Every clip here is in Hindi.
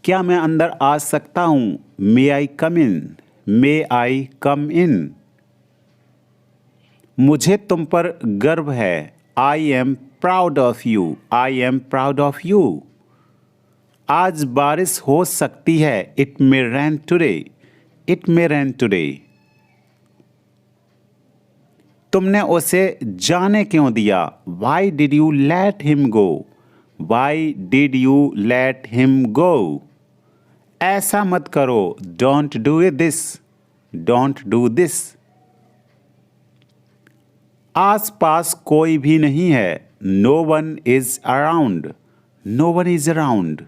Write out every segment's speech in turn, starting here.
क्या मैं अंदर आ सकता हूँ? मे आई कम इन? मे आई कम इन? मुझे तुम पर गर्व है। I am proud of you. I am proud of you. आज बारिश हो सकती है। It may rain today. It may rain today. तुमने उसे जाने क्यों दिया? Why did you let him go? Why did you let him go? ऐसा मत करो। Don't do this. Don't do this. आस पास कोई भी नहीं है। No one is around. No one is around.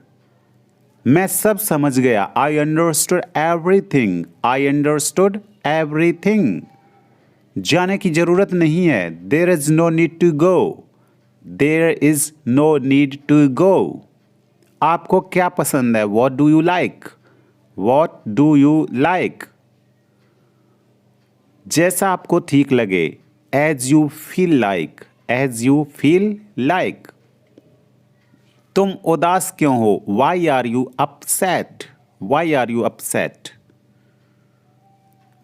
मैं सब समझ गया। I understood everything. I understood everything. जाने की जरूरत नहीं है। There is no need to go. There is no need to go. आपको क्या पसंद है? What do you like? What do you like? जैसा आपको ठीक लगे। As you feel like. As you feel like. तुम उदास क्यों हो? Why are you upset? Why are you upset?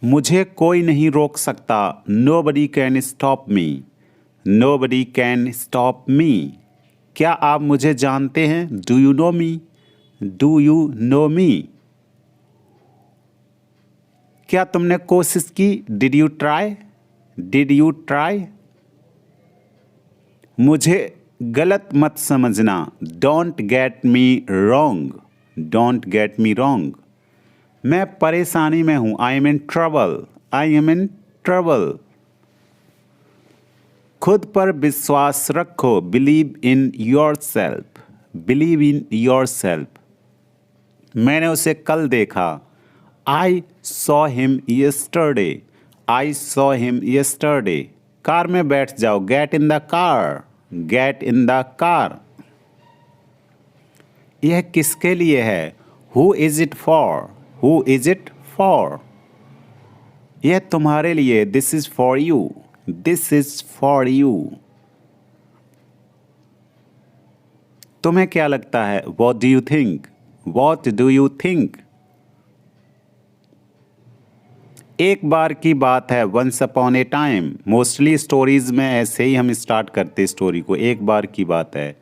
मुझे कोई नहीं रोक सकता। Nobody can stop me. Nobody can stop me. क्या आप मुझे जानते हैं? Do you know me? Do you know me? क्या तुमने कोशिश की? Did you try? Did you try? मुझे गलत मत समझना। Don't get me wrong. Don't get me wrong. मैं परेशानी में हूं। I am in trouble. I am in trouble. खुद पर विश्वास रखो। Believe in yourself. Believe in yourself. मैंने उसे कल देखा। I saw him yesterday. I saw him yesterday. Car में बैठ जाओ। Get in the car. Get in the car. यह किसके लिए है? Who is it for? Who is it for? यह तुम्हारे लिए। This is for you. This is for you. तुम्हें क्या लगता है? What do you think? What do you think? एक बार की बात है। Once upon a time. Mostly stories में ऐसे ही हम स्टार्ट करते स्टोरी को। एक बार की बात है।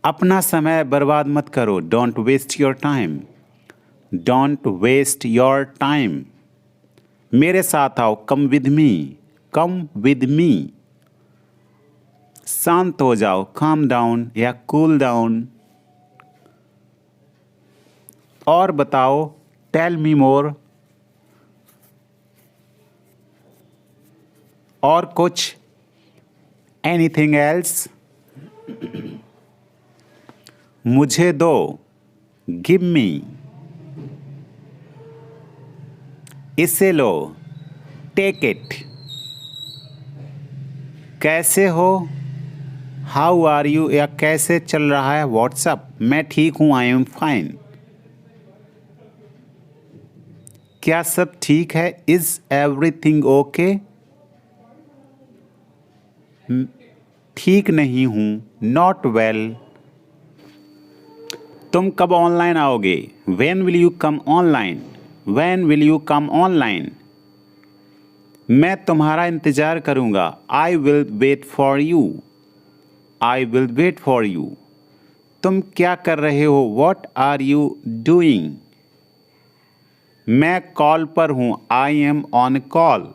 अपना समय बर्बाद मत करो। Don't waste your time. Don't waste your time. मेरे साथ आओ। Come with me. Come with me. शांत हो जाओ। काम डाउन या कूल डाउन। और बताओ। Tell me more. और कुछ? Anything else? मुझे दो। Give me. इसे लो। Take it. कैसे हो? How are you? या कैसे चल रहा है व्हाट्सअप? मैं ठीक हूं। I am fine. क्या सब ठीक है? Is everything okay? ठीक नहीं हूं। Not well. तुम कब ऑनलाइन आओगे? When will you come online? When will you come online? मैं तुम्हारा इंतजार करूंगा। I will wait for you. I will wait for you. तुम क्या कर रहे हो? What are you doing? मैं कॉल पर हूं। I am on call.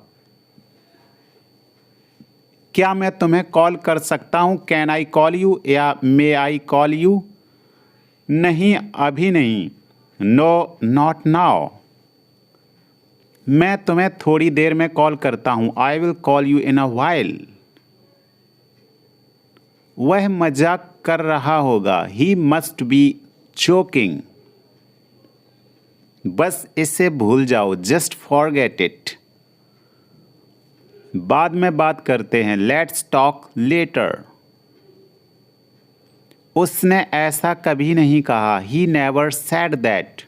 क्या मैं तुम्हें कॉल कर सकता हूं? Can I call you? या मे आई कॉल यू? नहीं, अभी नहीं। No, not now. मैं तुम्हें थोड़ी देर में कॉल करता हूं। I will call you in a while. वह मजाक कर रहा होगा। He must be joking. बस इसे भूल जाओ। Just forget it. बाद में बात करते हैं। Let's talk later. उसने ऐसा कभी नहीं कहा। He never said that.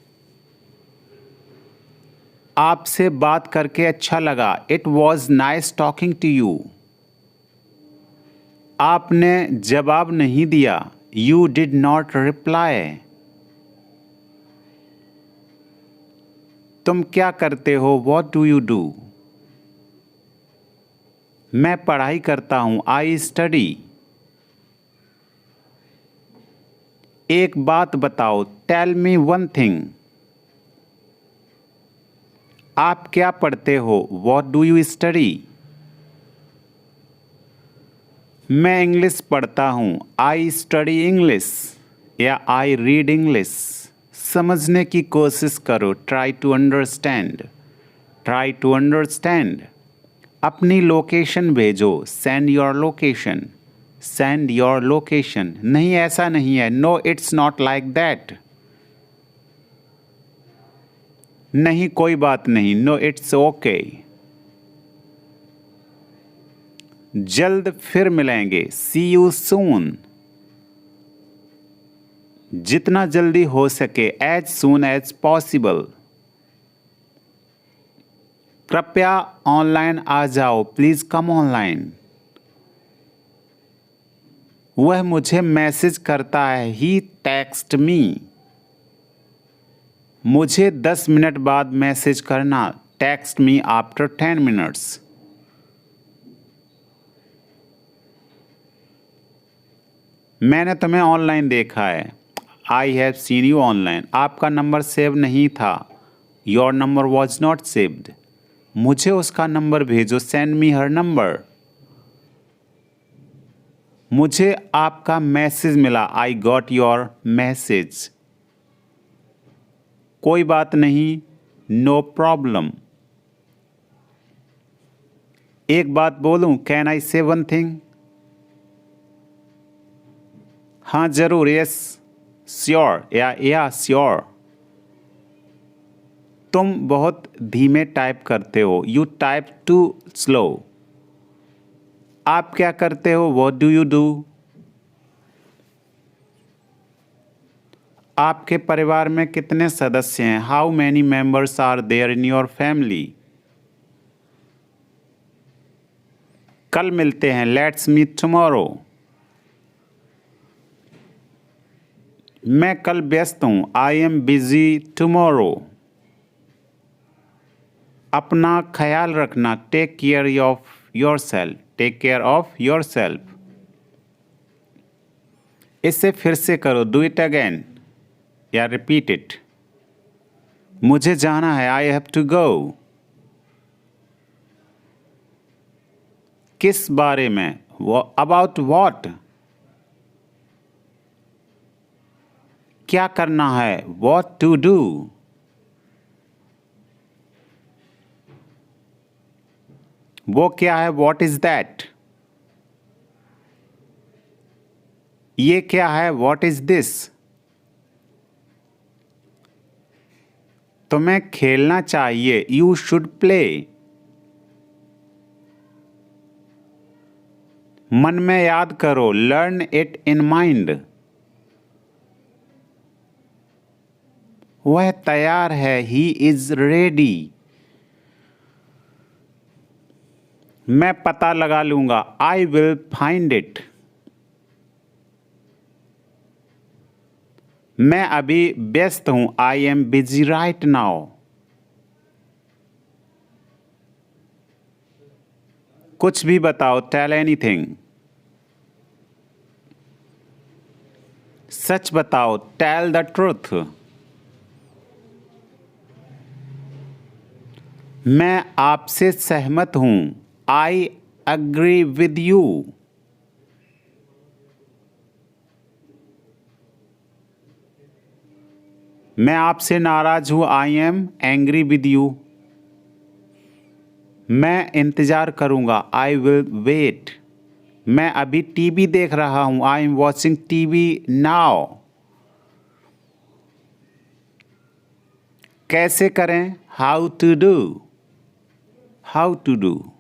आपसे बात करके अच्छा लगा। It was nice talking to you. आपने जवाब नहीं दिया। You did not reply. तुम क्या करते हो? What do you do? मैं पढ़ाई करता हूँ। I study. एक बात बताओ। Tell me one thing. आप क्या पढ़ते हो? What do you study? मैं इंग्लिश पढ़ता हूँ। आई स्टडी इंग्लिश या आई रीड इंग्लिश। समझने की कोशिश करो। Try to understand. Try to understand. अपनी लोकेशन भेजो। Send your location. Send your location. नहीं, ऐसा नहीं है। No, it's not like that. नहीं, कोई बात नहीं। No, it's okay. जल्द फिर मिलेंगे। See you soon. जितना जल्दी हो सके। As soon as possible. कृपया ऑनलाइन आ जाओ। Please come online. वह मुझे मैसेज करता है। He text me. मुझे 10 मिनट बाद मैसेज करना। Text me after 10 minutes. मैंने तुम्हें ऑनलाइन देखा है। I have seen you online. आपका नंबर सेव नहीं था। Your number was not saved. मुझे उसका नंबर भेजो। Send me her number. मुझे आपका मैसेज मिला। I got your message. कोई बात नहीं। No problem. एक बात बोलूं? कैन आई से वन थिंग? हाँ जरूर। Yes sure. Yeah sure. तुम बहुत धीमे टाइप करते हो। You type too slow. आप क्या करते हो? What do you do? आपके परिवार में कितने सदस्य हैं? How many members are there in your family? कल मिलते हैं। Let's meet tomorrow. मैं कल व्यस्त हूँ। I am busy tomorrow. अपना ख्याल रखना। Take care of yourself. Take care of yourself. इसे फिर से करो। डू इट अगेन या रिपीट इट। मुझे जाना है। I have to go. किस बारे में? About what? क्या करना है? What to do? वो क्या है? What is that? ये क्या है? What is this? तुम्हें खेलना चाहिए। You should play. मन में याद करो। Learn it in mind. वह तैयार है। He is ready. मैं पता लगा लूंगा। I will find it. मैं अभी व्यस्त हूं। I am busy right now. कुछ भी बताओ। Tell anything. सच बताओ। Tell the truth. मैं आपसे सहमत हूं। I agree with you. मैं आपसे नाराज हूं। I am angry with you. मैं इंतजार करूंगा। I will wait. मैं अभी टीवी देख रहा हूं। I am watching TV now. कैसे करें? How to do. How to do.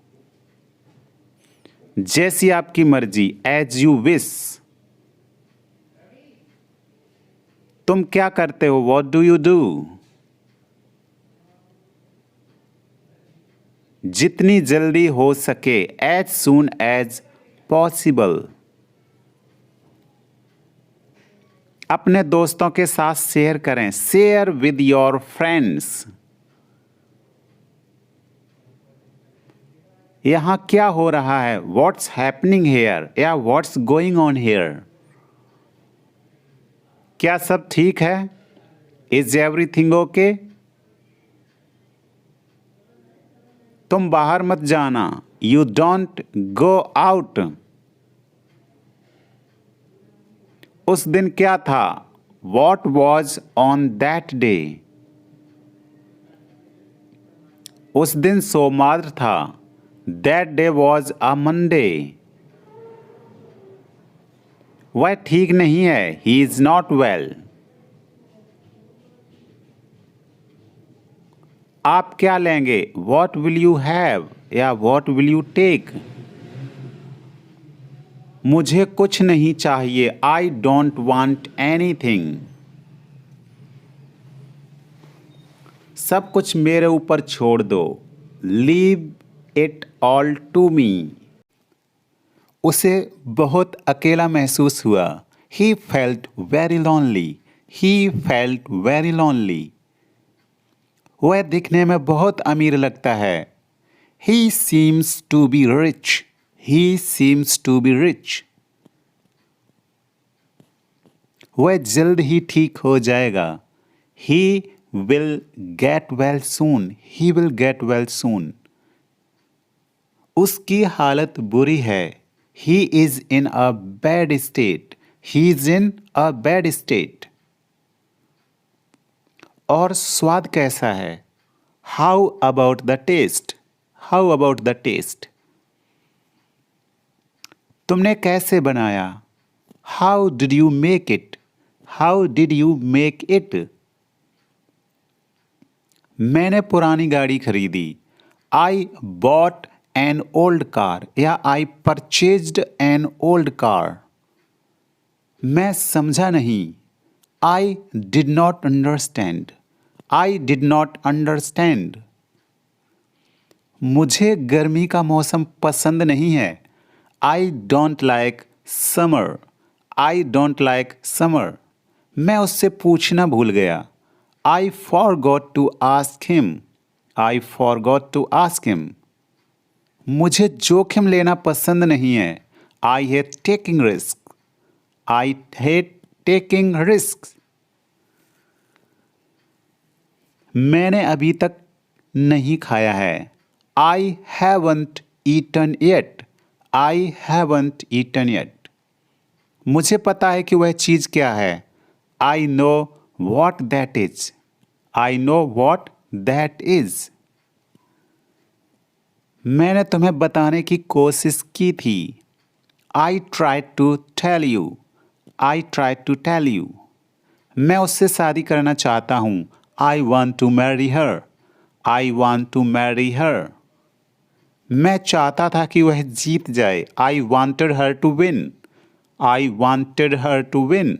जैसी आपकी मर्जी। As you wish. तुम क्या करते हो? What do you do? जितनी जल्दी हो सके। As soon as possible. अपने दोस्तों के साथ शेयर करें। Share with your friends. यहाँ क्या हो रहा है, व्हाट्स हैपनिंग हेयर या व्हाट्स गोइंग ऑन हेयर। क्या सब ठीक है, इज एवरीथिंग ओके। तुम बाहर मत जाना, यू डोंट गो आउट। उस दिन क्या था, what was on that day. उस दिन सोमवार था, that day was a Monday. वह ठीक नहीं है, ही इज नॉट वेल। आप क्या लेंगे, वॉट विल यू हैव या वॉट विल यू टेक। मुझे कुछ नहीं चाहिए, आई डोंट वांट एनीथिंग। सब कुछ मेरे ऊपर छोड़ दो, leave it all to me. उसे बहुत अकेला महसूस हुआ, he felt very lonely. He felt very lonely. वह दिखने में बहुत अमीर लगता है, he seems to be rich. He seems to be rich. वह जल्द ही ठीक हो जाएगा, he will get well soon. He will get well soon. उसकी हालत बुरी है, he is in a bad state. He is in a bad state. और स्वाद कैसा है, how about the taste. How about the taste. तुमने कैसे बनाया, how did you make it. How did you make it. मैंने पुरानी गाड़ी खरीदी, I bought an old car या I purchased an old car. मैं समझा नहीं, I did not understand. I did not understand. मुझे गर्मी का मौसम पसंद नहीं है, I don't like summer. I don't like summer. मैं उससे पूछना भूल गया, I forgot to ask him. I forgot to ask him. मुझे जोखिम लेना पसंद नहीं है, I hate taking risk. I hate taking risk. मैंने अभी तक नहीं खाया है, I haven't eaten yet. I haven't eaten yet. मुझे पता है कि वह चीज़ क्या है, I know what that is. I know what that is. मैंने तुम्हें बताने की कोशिश की थी, I try to tell you. I try to tell you. मैं उससे शादी करना चाहता हूँ, I want to marry her. I want to marry her. मैं चाहता था कि वह जीत जाए, I wanted her to win. I wanted her to win.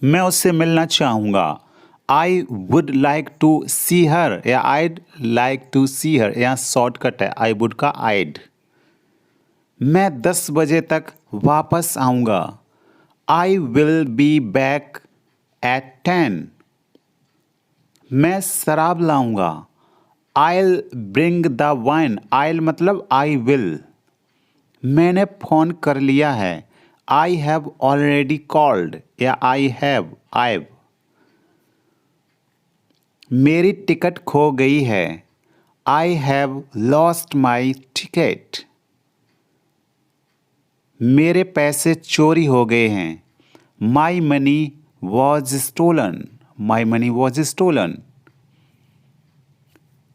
मैं उससे मिलना चाहूँगा, I would like to see her या I'd like to see her. यहाँ शॉर्टकट है आई वुड का आईड। मैं 10 बजे तक वापस आऊँगा, I will be back at 10। मैं शराब लाऊंगा, आइल ब्रिंग द वाइन। आइल मतलब आई विल। मैंने फ़ोन कर लिया है, आई हैव ऑलरेडी कॉल्ड या आई हैव आइव। मेरी टिकट खो गई है, I have lost my ticket. मेरे पैसे चोरी हो गए हैं, my money was stolen. My money was stolen.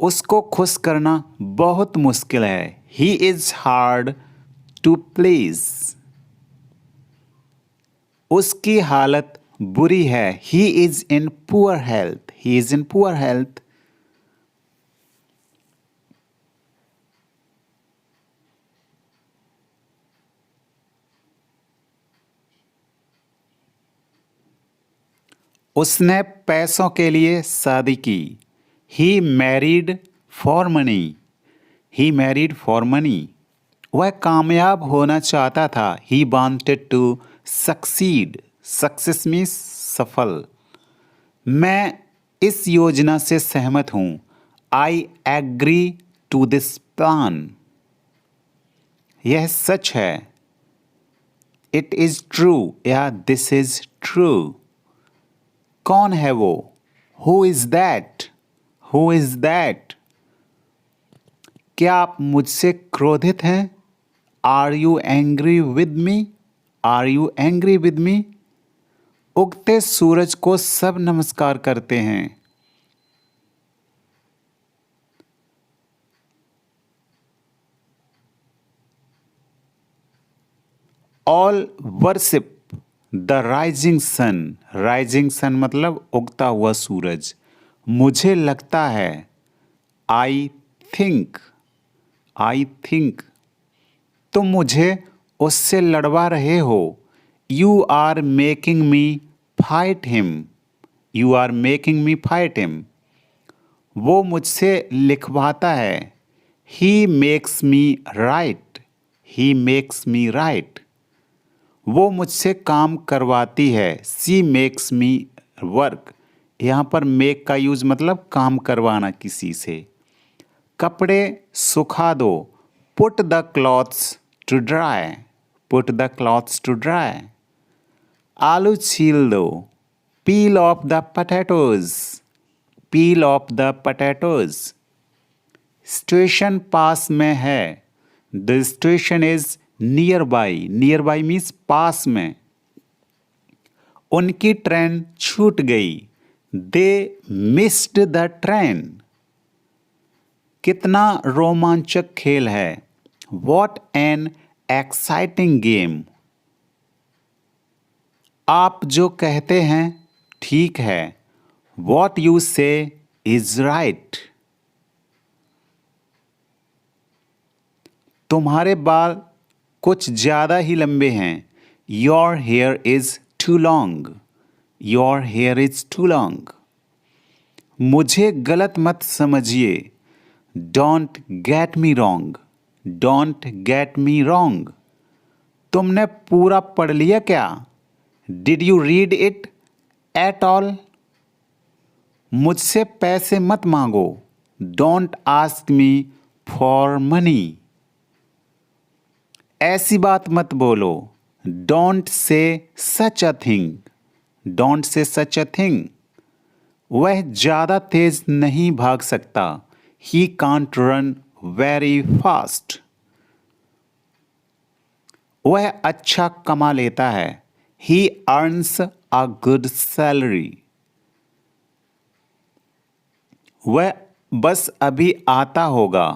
उसको खुश करना बहुत मुश्किल है, he is hard to please. उसकी हालत बुरी है, he is in poor health. He is in poor health. उसने पैसों के लिए शादी की, he married for money. He married for money. वह कामयाब होना चाहता था, he wanted to succeed. Success means सफल। मैं इस योजना से सहमत हूं। I agree to this plan. यह सच है। इट इज ट्रू या दिस इज ट्रू। कौन है वो? Who is that? Who is that? क्या आप मुझसे क्रोधित हैं? Are you angry with me? Are you angry with me? उगते सूरज को सब नमस्कार करते हैं। All worship the rising sun. Rising sun मतलब उगता हुआ सूरज। मुझे लगता है। आई थिंक। I think. तुम मुझे उससे लड़वा रहे हो। You are making me fight him. You are making me fight him. वो मुझसे लिखवाता है। He makes me write. He makes me write. वो मुझसे काम करवाती है। She makes me work. यहाँ पर मेक का यूज मतलब काम करवाना किसी से। कपड़े सुखा दो। Put the clothes to dry. Put the clothes to dry. आलू छील दो। Peel off the potatoes. Peel off the potatoes. Station पास में है। The station is near by. Near by means पास में। उनकी ट्रेन छूट गई। They missed the train. कितना रोमांचक खेल है। What an exciting game. आप जो कहते हैं ठीक है। What you say is right. तुम्हारे बाल कुछ ज्यादा ही लंबे हैं। Your hair is too long. Your hair is too long. मुझे गलत मत समझिए। Don't get me wrong. Don't get me wrong. तुमने पूरा पढ़ लिया क्या? Did you read it at all? मुझसे पैसे मत मांगो। Don't ask me for money. ऐसी बात मत बोलो। Don't say such a thing. Don't say such a thing. वह ज्यादा तेज नहीं भाग सकता। He can't run very fast. वह अच्छा कमा लेता है। He earns a good salary. वह बस अभी आता होगा।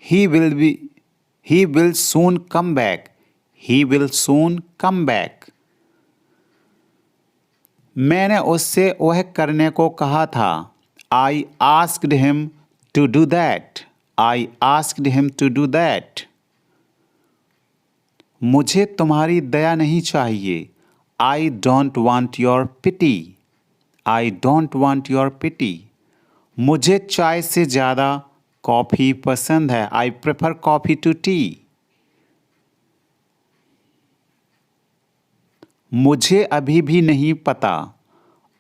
He will soon come back. He will soon come back. मैंने उससे वह करने को कहा था। I asked him to do that. I asked him to do that. मुझे तुम्हारी दया नहीं चाहिए। I don't want your pity. I don't want your pity. मुझे चाय से ज़्यादा कॉफ़ी पसंद है। I prefer coffee to tea. मुझे अभी भी नहीं पता।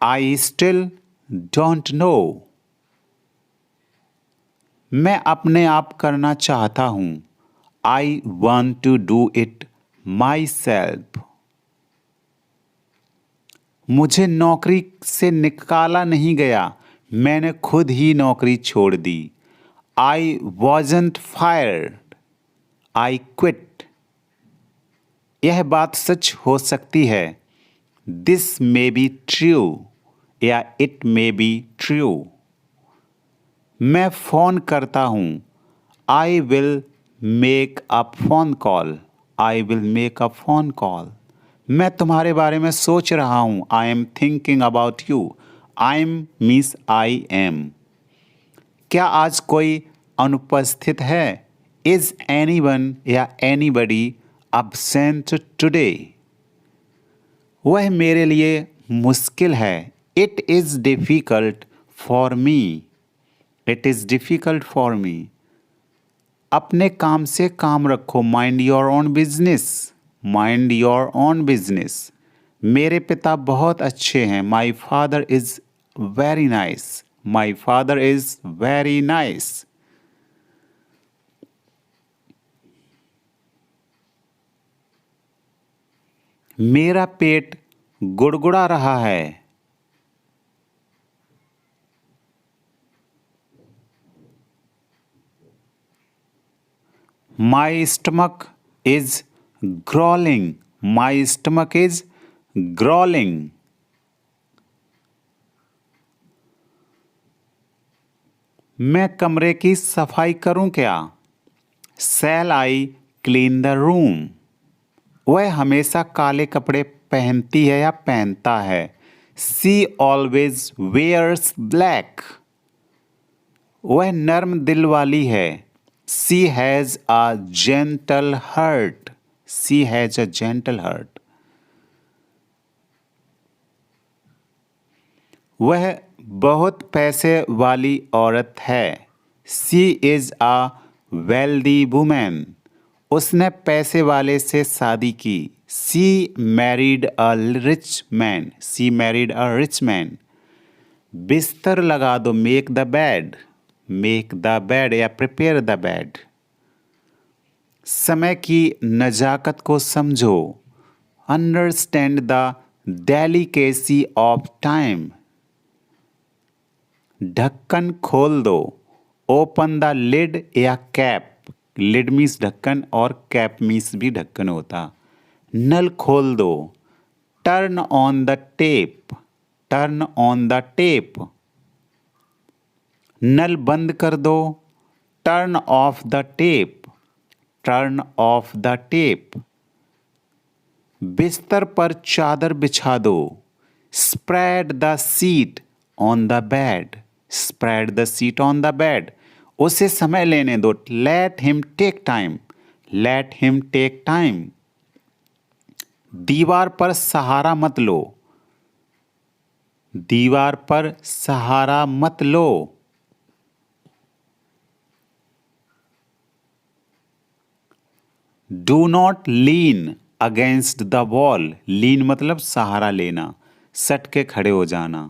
I still don't know. मैं अपने आप करना चाहता हूँ। I want to do it myself. मुझे नौकरी से निकाला नहीं गया। मैंने खुद ही नौकरी छोड़ दी। I wasn't fired. I quit. यह बात सच हो सकती है। दिस मे बी ट्रू या इट मे बी ट्रू। मैं फ़ोन करता हूँ। I will make a phone call. I will make a phone call. मैं तुम्हारे बारे में सोच रहा हूँ। I am thinking about you. I am means I am. क्या आज कोई अनुपस्थित है? इज एनीवन या एनीबडी absent टुडे? वह मेरे लिए मुश्किल है। It is difficult for me. It is difficult for me. अपने काम से काम रखो। Mind your own business. Mind your own business. मेरे पिता बहुत अच्छे हैं। My father is very nice. My father is very nice. मेरा पेट गुड़गुड़ा रहा है. My stomach is growling. My stomach is growling. मैं कमरे की सफाई करूं क्या? Shall I clean the room? वह हमेशा काले कपड़े पहनती है या पहनता है. She always wears black. वह नर्म दिल वाली है. She has a gentle heart. She has a gentle heart. वह बहुत पैसे वाली औरत है. She is a wealthy woman. उसने पैसे वाले से शादी की. She married a rich man. She married a rich man. बिस्तर लगा दो. Make the bed. Make the bed या prepare the bed. समय की नजाकत को समझो. Understand the delicacy of time. ढक्कन खोल दो. Open the lid या cap. लिड मीन्स ढक्कन और कैप मीन्स भी ढक्कन होता. नल खोल दो. Turn on the tap. Turn on the tap. नल बंद कर दो. Turn off the tap. Turn off the tap. बिस्तर पर चादर बिछा दो. Spread the sheet on the bed. Spread the sheet on the bed. उसे समय लेने दो. Let him take time. Let him take time. दीवार पर सहारा मत लो. दीवार पर सहारा मत लो. Do not lean against the wall. Lean मतलब सहारा लेना, सट के खड़े हो जाना.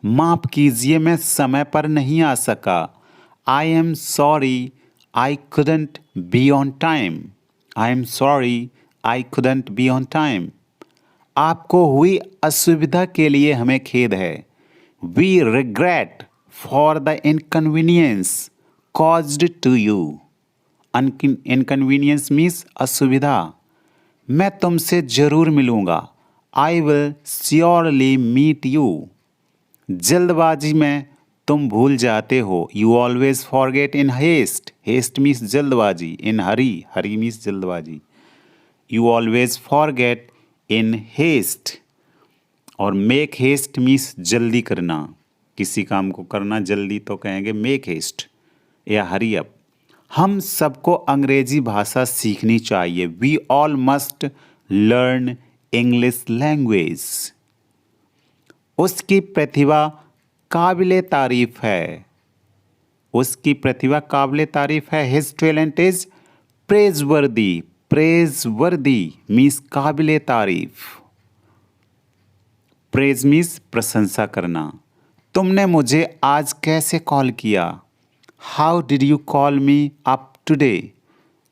माफ कीजिए मैं समय पर नहीं आ सका. I am sorry I couldn't be on time. I am sorry I couldn't be on time. आपको हुई असुविधा के लिए हमें खेद है. We regret for the inconvenience caused to you. Inconvenience means असुविधा. मैं तुमसे जरूर मिलूंगा. I will surely meet you. जल्दबाजी में तुम भूल जाते हो. You always forget in haste. Haste means जल्दबाजी. In hurry. हरी मीन्स जल्दबाजी. You always forget in haste. और मेक हेस्ट मीन्स जल्दी करना. किसी काम को करना जल्दी तो कहेंगे मेक हेस्ट या हरी अप. हम सबको अंग्रेजी भाषा सीखनी चाहिए. We all must learn English language. उसकी प्रतिभा काबिले तारीफ है. उसकी प्रतिभा काबिले तारीफ है. His talent is प्रेजवर्दी. प्रेजवर्दी मीन्स काबिले तारीफ. प्रेज मीन्स प्रशंसा करना. तुमने मुझे आज कैसे कॉल किया? How did you call me up today?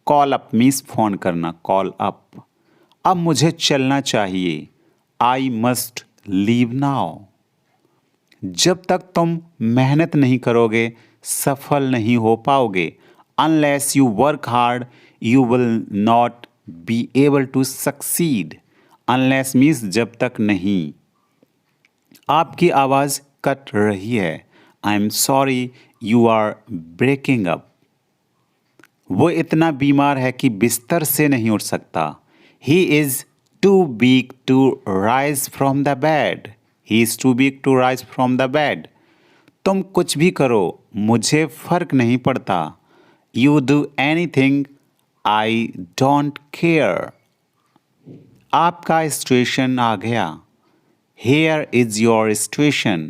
Call up means फोन करना. Call up. अब मुझे चलना चाहिए. I must leave now. जब तक तुम मेहनत नहीं करोगे सफल नहीं हो पाओगे. Unless you work hard you will not be able to succeed. Unless means जब तक नहीं. आपकी आवाज़ कट रही है. I am sorry you are breaking up. वो इतना बीमार है कि बिस्तर से नहीं उठ सकता. He is too weak to rise from the bed. He is too big to rise from the bed. तुम कुछ भी करो मुझे फर्क नहीं पड़ता. You do anything, I don't care. आपका स्टेशन आ गया. Here is your station.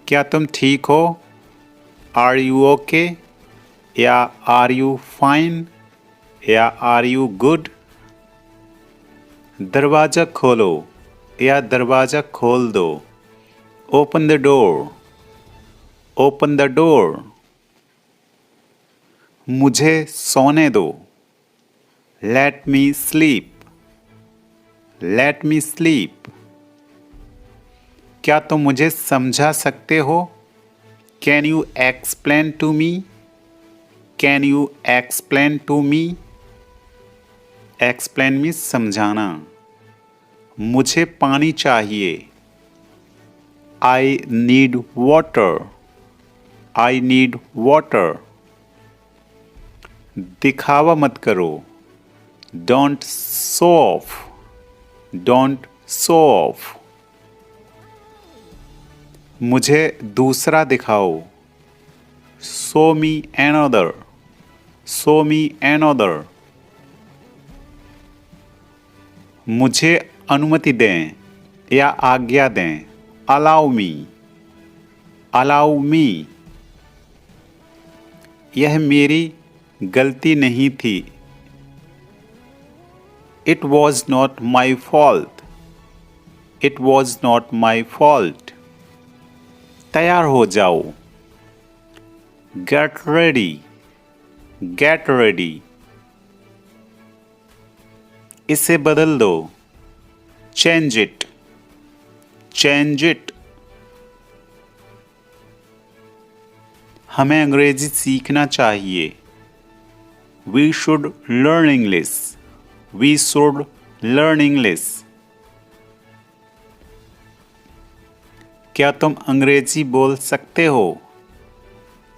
क्या तुम ठीक हो? Are you okay? या Are you fine? या आर यू गुड? दरवाज़ा खोलो या दरवाज़ा खोल दो। Open the door, open the door. मुझे सोने दो। Let me sleep, let me sleep. क्या तुम मुझे समझा सकते हो? Can you explain to me, can you explain to me. Explain means समझाना। मुझे पानी चाहिए। I need water, I need water. दिखावा मत करो। Don't show off, don't show off. मुझे दूसरा दिखाओ। Show me another, show me another। मुझे अनुमति दें या आज्ञा दें। Allow me, allow me. यह मेरी गलती नहीं थी। It was not my fault, it was not my fault. तैयार हो जाओ। Get ready, get ready. इसे बदल दो। Change it, change it. हमें अंग्रेजी सीखना चाहिए। We should learn English, we should learn English. क्या तुम अंग्रेजी बोल सकते हो?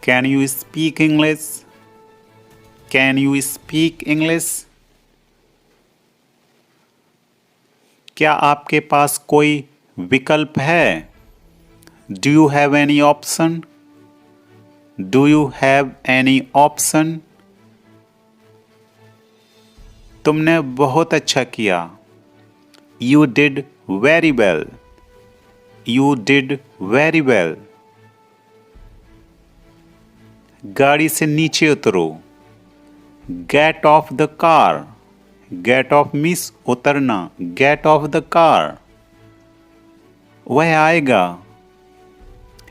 Can you speak English, can you speak English. क्या आपके पास कोई विकल्प है? Do you have any option, do you have any option. तुमने बहुत अच्छा किया। You did very well, you did very well. गाड़ी से नीचे उतरो। Get off the car, get off means उतरना। Get off the car. वह आएगा।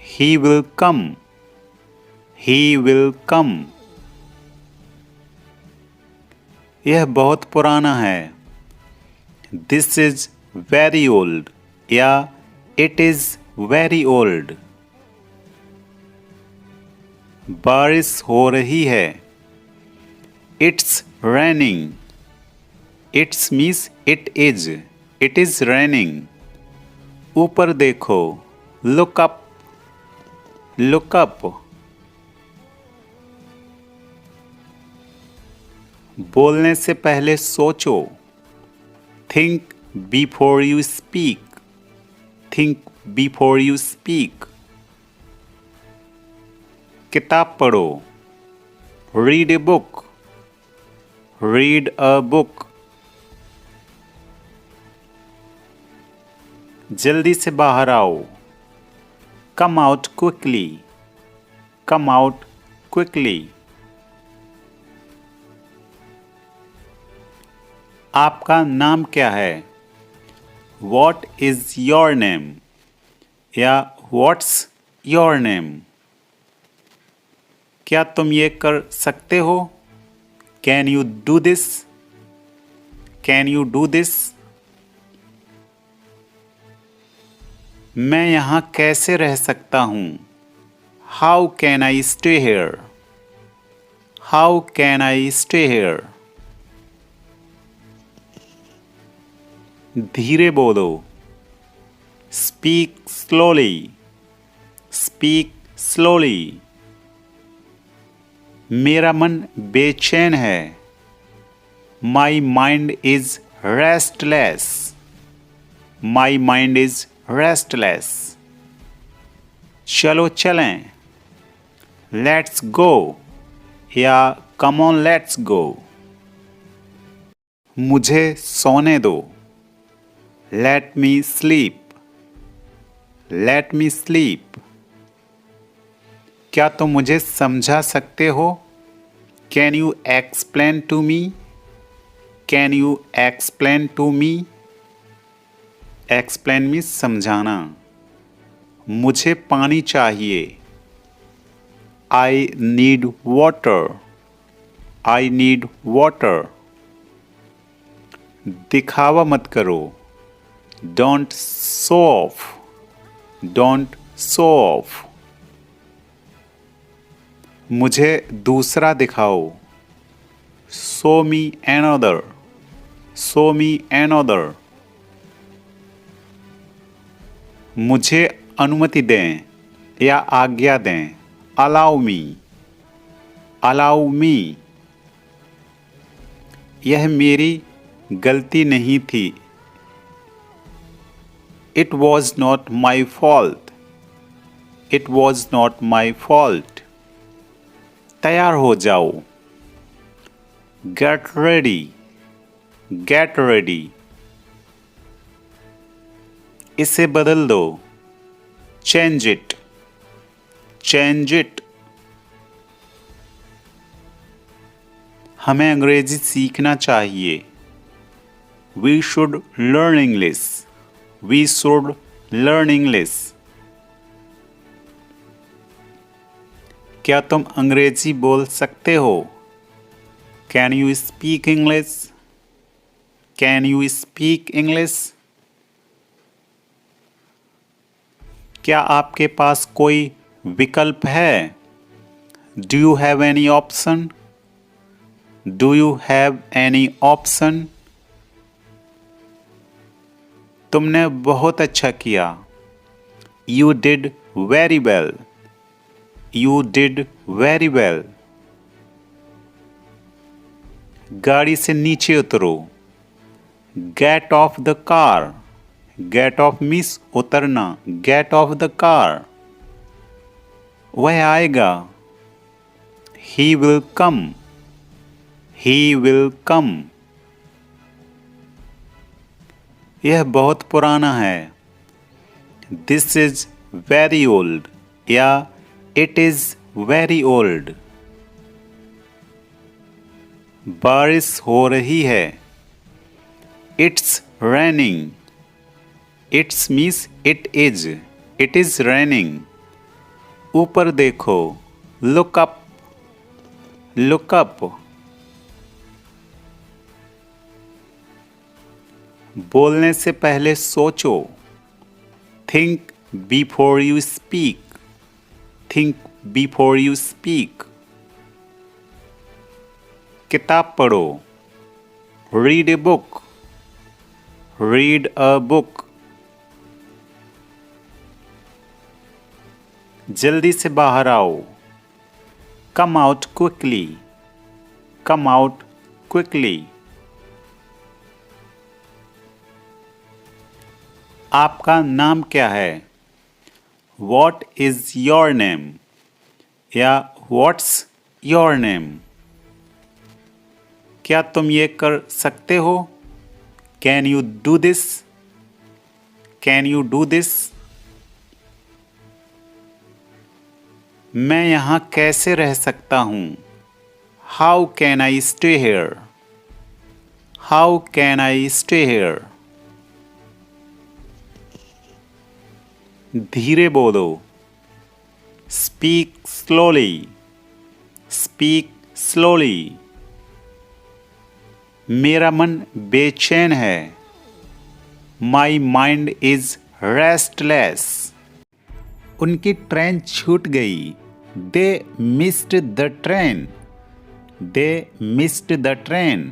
He will come, he will come. यह बहुत पुराना है। दिस इज वेरी ओल्ड या इट इज वेरी ओल्ड। बारिश हो रही है। It's raining, it's means it is raining. ऊपर देखो। Look up, look up. बोलने से पहले सोचो। Think before you speak, think before you speak. किताब पढ़ो। Read a book, read a book. जल्दी से बाहर आओ। Come out quickly, come out quickly. आपका नाम क्या है? वॉट इज योर नेम या व्हाट्स योर नेम। क्या तुम ये कर सकते हो? Can you do this, can you do this. मैं यहाँ कैसे रह सकता हूँ? How can I stay here, how can I stay here. धीरे बोलो। Speak slowly, speak slowly. मेरा मन बेचैन है। My mind is restless, my mind is restless. चलो चलें। लेट्स गो या कम ऑन लेट्स गो। मुझे सोने दो। Let me sleep, let me sleep. क्या तुम मुझे समझा सकते हो? Can you explain to me, can you explain to me. Explain means समझाना। मुझे पानी चाहिए। I need water. I need water. दिखावा मत करो। Don't show off. Don't show off. मुझे दूसरा दिखाओ। Show me another. Show me another. मुझे अनुमति दें या आज्ञा दें। Allow me. Allow me. यह मेरी गलती नहीं थी। It was not my fault. It was not my fault. तैयार हो जाओ। Get ready. Get ready. इसे बदल दो। Change it. Change it. हमें अंग्रेजी सीखना चाहिए। We should learn English. We should learn English. क्या तुम अंग्रेजी बोल सकते हो? Can you speak English? Can you speak English? क्या आपके पास कोई विकल्प है? Do you have any option? Do you have any option? तुमने बहुत अच्छा किया। You did very well. You did very well. गाड़ी से नीचे उतरो। Get off the car. Get off means उतरना। Get off the car. वह आएगा। He will come. He will come. यह बहुत पुराना है। दिस इज वेरी ओल्ड या इट इज वेरी ओल्ड। बारिश हो रही है। It's raining. It's means it is. It is raining. ऊपर देखो। Look up. Look up. बोलने से पहले सोचो। Think before you speak. Think before you speak. किताब पढ़ो। Read a book. Read a book. जल्दी से बाहर आओ। Come out quickly. Come out quickly. आपका नाम क्या है? वॉट इज योर नेम या व्हाट्स योर नेम। क्या तुम ये कर सकते हो? Can you do this? Can you do this? मैं यहाँ कैसे रह सकता हूँ? How can I stay here? How can I stay here? धीरे बोलो। Speak slowly. Speak slowly. मेरा मन बेचैन है। My mind is restless. उनकी ट्रेन छूट गई। They missed the train. They missed the train.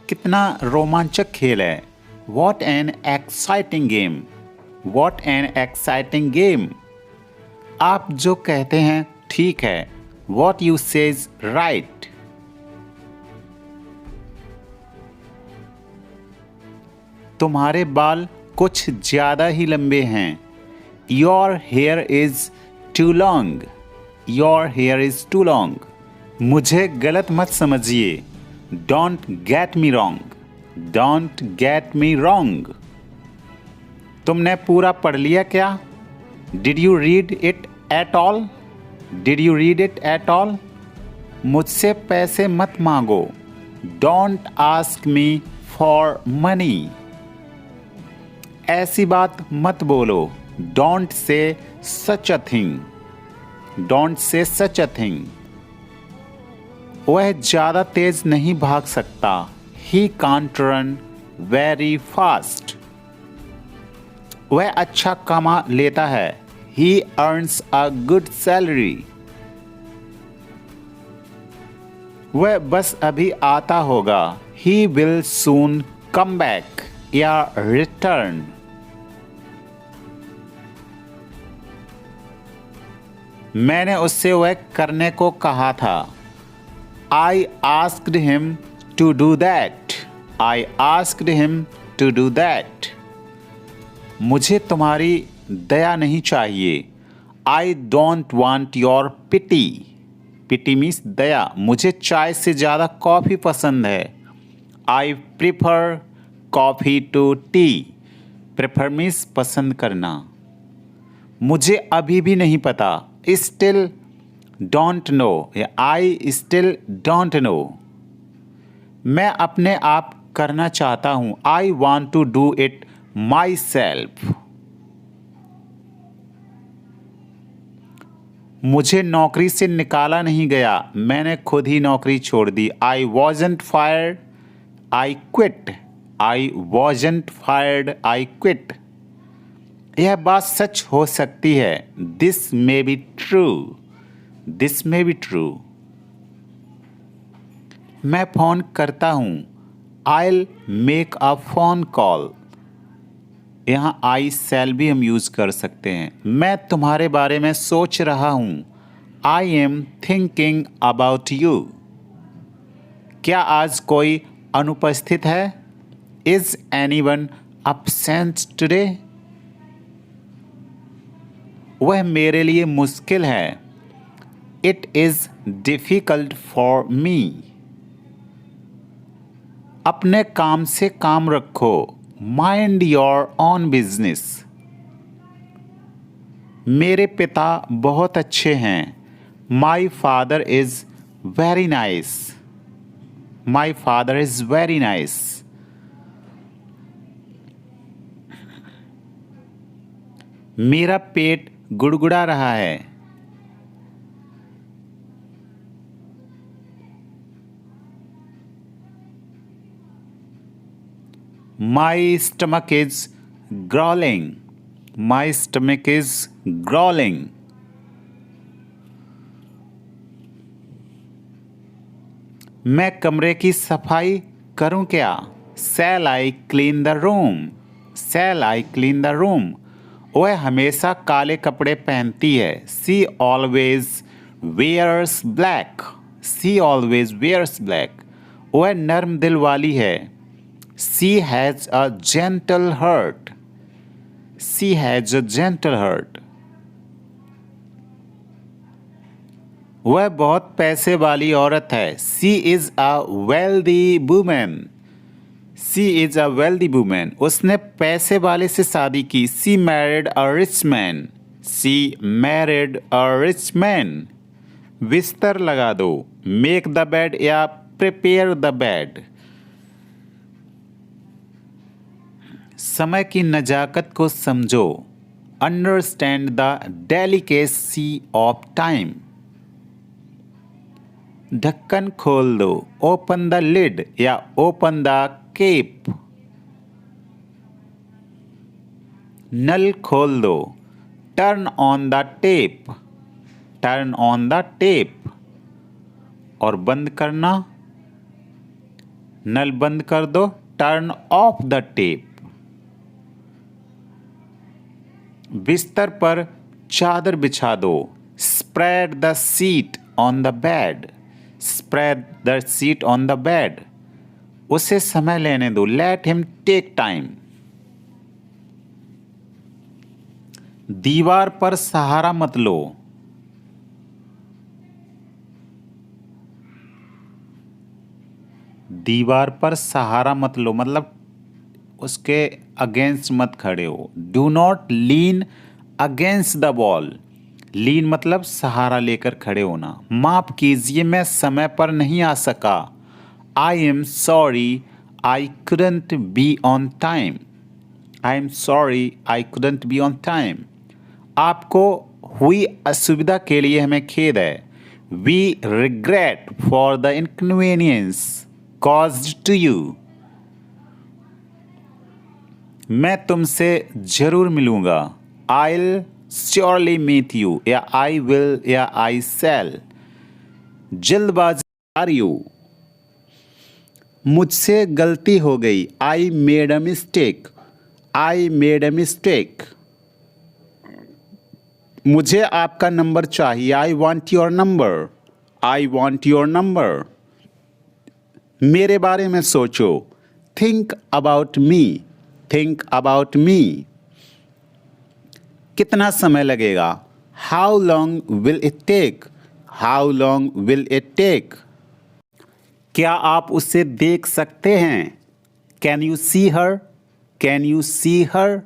कितना रोमांचक खेल है। What an exciting game. What an exciting game. आप जो कहते हैं ठीक है। What you says right. तुम्हारे बाल कुछ ज्यादा ही लंबे हैं। Your hair is too long. Your hair is too long. मुझे गलत मत समझिए। Don't get me wrong. Don't get me wrong. तुमने पूरा पढ़ लिया क्या? Did you read it at all? Did you read it at all? मुझसे पैसे मत मांगो। Don't ask me for money. ऐसी बात मत बोलो। Don't say such a thing. Don't say such a thing. वह ज्यादा तेज नहीं भाग सकता। He can't run very fast. वह अच्छा कमा लेता है। He earns a good salary. वह बस अभी आता होगा। He will soon come back या रिटर्न। मैंने उससे वह करने को कहा था। I asked him to do that. I asked him to do that. मुझे तुम्हारी दया नहीं चाहिए। I don't want your pity. Pity means दया। मुझे चाय से ज़्यादा कॉफ़ी पसंद है। आई prefer coffee to tea. Prefer means पसंद करना। मुझे अभी भी नहीं पता। स्टिल डोंट नो या आई स्टिल डोंट नो। मैं अपने आप करना चाहता हूँ। I want to do it myself. मुझे नौकरी से निकाला नहीं गया। मैंने खुद ही नौकरी छोड़ दी। I wasn't fired I quit. I wasn't fired I quit. यह बात सच हो सकती है। This may be true. This may be true. मैं फोन करता हूँ। I'll make a phone call. यहाँ आई शैल भी हम यूज कर सकते हैं। मैं तुम्हारे बारे में सोच रहा हूँ। I am thinking about you. क्या आज कोई अनुपस्थित है? Is anyone absent today? वह मेरे लिए मुश्किल है। It is difficult for me. अपने काम से काम रखो। Mind your own business. मेरे पिता बहुत अच्छे हैं। My father is very nice. My father is very nice. मेरा पेट गुड़गुड़ा रहा है। My stomach is growling. My stomach is growling. मैं कमरे की सफाई करूं क्या? Shall I clean the room? Shall I clean the room? वह हमेशा काले कपड़े पहनती है। She always wears black. She always wears black. वह नर्म दिल वाली है। She has a gentle heart. She has a gentle heart. वह बहुत पैसे वाली औरत है। She is a wealthy woman. She is a wealthy woman. उसने पैसे वाले से शादी की। She married a rich man. She married a rich man. बिस्तर लगा दो। Make the bed या prepare the bed. समय की नजाकत को समझो। Understand the delicacy of time. ढक्कन खोल दो। ओपन द लिड या ओपन द केप। नल खोल दो। Turn on the tap. Turn on the tap. और बंद करना। नल बंद कर दो। Turn off the tap. बिस्तर पर चादर बिछा दो। Spread the sheet on the bed. Spread the sheet on the bed. उसे समय लेने दो। Let him take time. दीवार पर सहारा मत लो। दीवार पर सहारा मत लो मतलब उसके अगेंस्ट मत खड़े हो। Do not lean against the wall. Lean मतलब सहारा लेकर खड़े होना। माफ कीजिए मैं समय पर नहीं आ सका। I am sorry I couldn't be on time. I am sorry I couldn't be on time. आपको हुई असुविधा के लिए हमें खेद है। We regret for the inconvenience caused to you. मैं तुमसे जरूर मिलूंगा। I'll surely meet you या I will या I shall। जल्दबाजी आर यू। मुझसे गलती हो गई। I made a mistake। I made a mistake। मुझे आपका नंबर चाहिए। I want your number। I want your number। मेरे बारे में सोचो। Think about me। Think about me। कितना समय लगेगा? How long will it take? How long will it take? क्या आप उसे देख सकते हैं? Can you see her? Can you see her?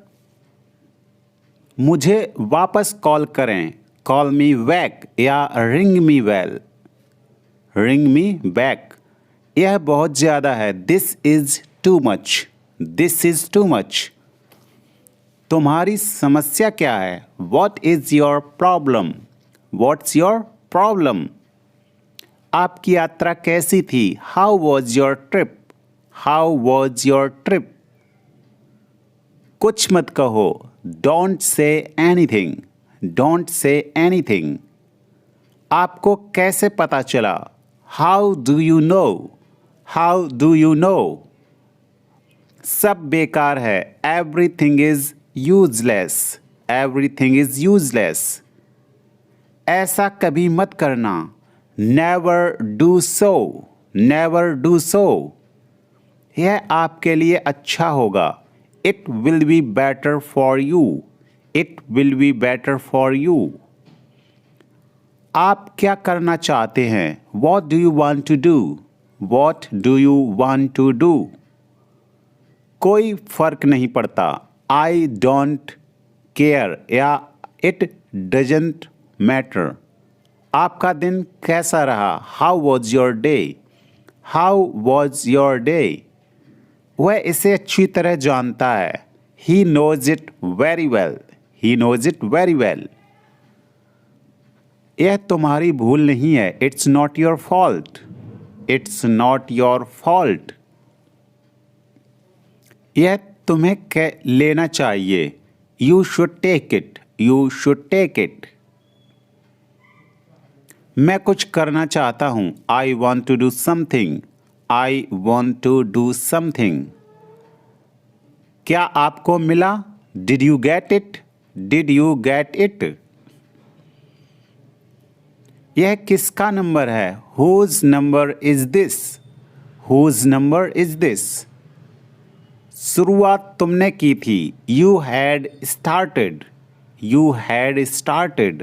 मुझे वापस कॉल करें। Call me back या ring me well। Ring me back। यह बहुत ज़्यादा है। This is too much। This is too much। तुम्हारी समस्या क्या है? What is your problem? What's your problem? आपकी यात्रा कैसी थी? How was your trip? How was your trip? कुछ मत कहो। Don't say anything। Don't say anything। आपको कैसे पता चला? How do you know? How do you know? सब बेकार है। Everything is useless। Everything is useless। ऐसा कभी मत करना। Never do so। Never do so। यह आपके लिए अच्छा होगा। It will be better for you। It will be better for you। आप क्या करना चाहते हैं? What do you want to do? What do you want to do? कोई फर्क नहीं पड़ता। I don't care या it doesn't matter। आपका दिन कैसा रहा? How was your day? How was your day? वह इसे अच्छी तरह जानता है। He knows it very well। He knows it very well। यह तुम्हारी भूल नहीं है। It's not your fault। It's not your fault। यह तुम्हें लेना चाहिए। You should take it। You should take it। मैं कुछ करना चाहता हूँ। I want to do something। I want to do something। क्या आपको मिला? Did you get it? Did you get it? यह किसका नंबर है? Whose number is this? Whose number is this? शुरुआत तुमने की थी। You had started। You had started।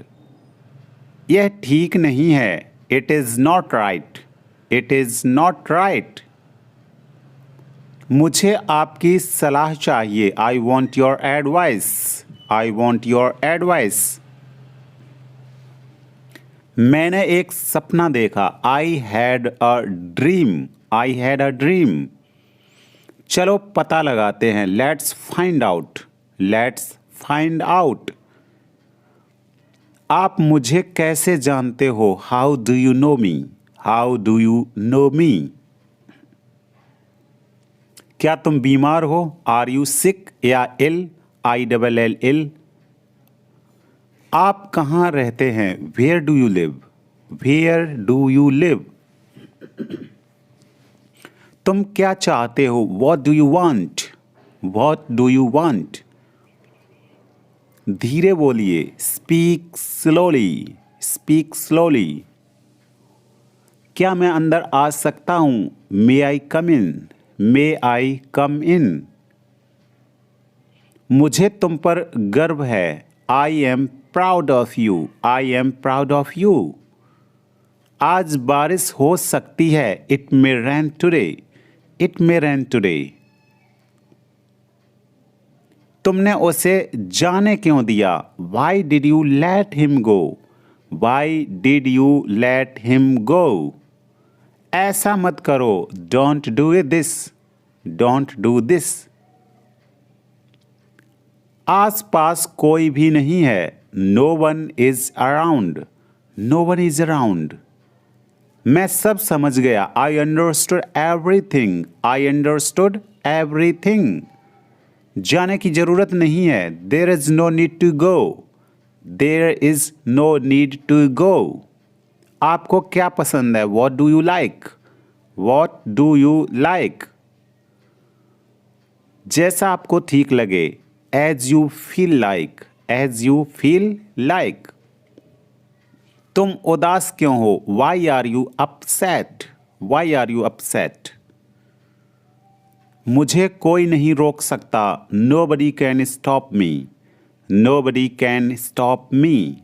यह ठीक नहीं है। It is not right। It is not right। मुझे आपकी सलाह चाहिए। I want your advice। I want your advice। मैंने एक सपना देखा। I had a dream। I had a dream। चलो पता लगाते हैं। Let's find out। Let's find out। आप मुझे कैसे जानते हो? How do you know me? How do you know me? क्या तुम बीमार हो? Are you sick या ill? ILL। आप कहाँ रहते हैं? Where do you live? Where do you live? तुम क्या चाहते हो? What do you want? What do you want? धीरे बोलिए। Speak slowly। Speak slowly। क्या मैं अंदर आ सकता हूँ? May I come in? May I come in? मुझे तुम पर गर्व है। I am proud of you। I am proud of you। आज बारिश हो सकती है। It may rain today। It may rain today। तुमने उसे जाने क्यों दिया? Why did you let him go? Why did you let him go? ऐसा मत करो। Don't do this। Don't do this। आस पास कोई भी नहीं है। No one is around. No one is around. मैं सब समझ गया। I understood everything. I understood everything. जाने की जरूरत नहीं है। There is no need to go. There is no need to go. आपको क्या पसंद है? What do you like? What do you like? जैसा आपको ठीक लगे। As you feel like. As you feel like. तुम उदास क्यों हो? Why are you upset? Why are you upset? मुझे कोई नहीं रोक सकता। Nobody can stop me. Nobody can stop me.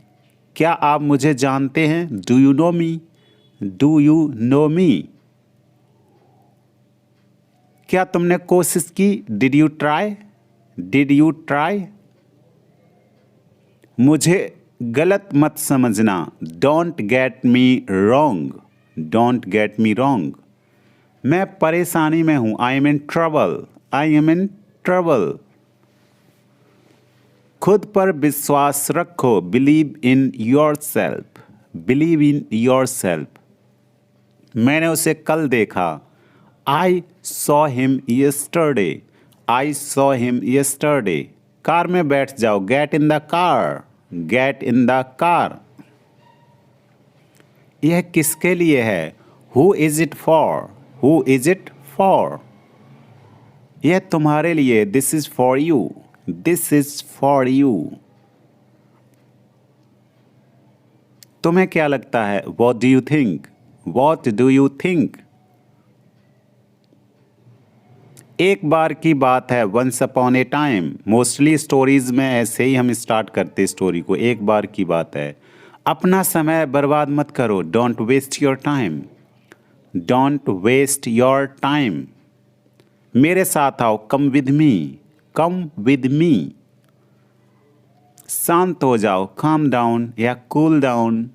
क्या आप मुझे जानते हैं? Do you know me? Do you know me? क्या तुमने कोशिश की? Did you try? Did you try? मुझे गलत मत समझना। Don't get me wrong. Don't get me wrong. मैं परेशानी में हूं। I am in trouble. I am in trouble. खुद पर विश्वास रखो। Believe in yourself. Believe in yourself. मैंने उसे कल देखा। I saw him yesterday. I saw him yesterday. Car में बैठ जाओ। Get in the car. Get in the car. यह किसके लिए है? Who is it for? Who is it for? यह तुम्हारे लिए। This is for you. This is for you. तुम्हें क्या लगता है? What do you think? What do you think? एक बार की बात है। Once upon a time. Mostly stories में ऐसे ही हम स्टार्ट करते स्टोरी को। एक बार की बात है। अपना समय बर्बाद मत करो। Don't waste your time. Don't waste your time. मेरे साथ आओ। Come with me. Come with me. शांत हो जाओ। काम डाउन या कूल डाउन।